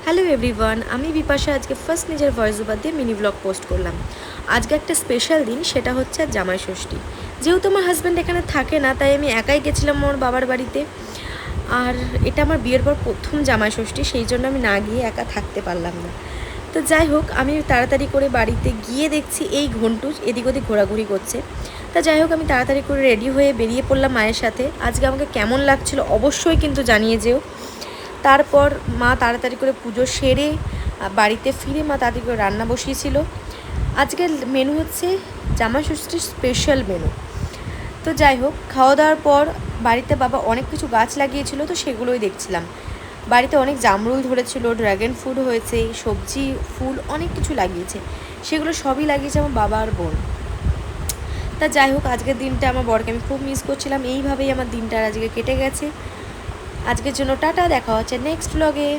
Hello everyone, আমি বিপাশা আজকে first নিজের ভয়েস ওভার দিয়ে মিনি ব্লগ পোস্ট করলাম। আজকে একটা স্পেশাল দিন, সেটা হচ্ছে জামাই ষষ্ঠী। যেহেতু আমার হাজব্যান্ড এখানে থাকে না, তাই আমি একাই গেছিলাম আমার বাবার বাড়িতে। আর এটা আমার বিয়ের পর প্রথম জামাই ষষ্ঠী, সেই জন্য আমি না গিয়ে একা থাকতে পারলাম না। তো যাই হোক, আমি তাড়াতাড়ি করে বাড়িতে গিয়ে দেখছি এই ঘন্টু এদিক ওদিক ঘোরাঘুরি করছে। তা যাই হোক, আমি তাড়াতাড়ি করে রেডি হয়ে বেরিয়ে পড়লাম মায়ের সাথে। আজকে আমাকে কেমন লাগছিল অবশ্যই কিন্তু জানিয়ে যেও। তারপর মা তাড়াতাড়ি করে পুজো সেরে বাড়িতে ফিরে মা তাড়াতাড়ি করে রান্না বসিয়েছিল। আজকের মেনু হচ্ছে জামাই ষষ্ঠীর স্পেশাল মেনু। তো যাই হোক, খাওয়া দাওয়ার পর বাড়িতে বাবা অনেক কিছু গাছ লাগিয়েছিল, তো সেগুলোই দেখছিলাম। বাড়িতে অনেক জামরুল ধরেছিল, ড্রাগন ফ্রুট হয়েছে, সবজি ফুল অনেক কিছু লাগিয়েছে। সেগুলো সবই লাগিয়েছে আমার বাবা আর বোন। তা যাই হোক, আজকের দিনটা আমার বরকে আমি খুব মিস করছিলাম। এইভাবেই আমার দিনটা আজকে কেটে গেছে। আজকের জন্য টাটা, দেখা হচ্ছে নেক্সট ব্লগে।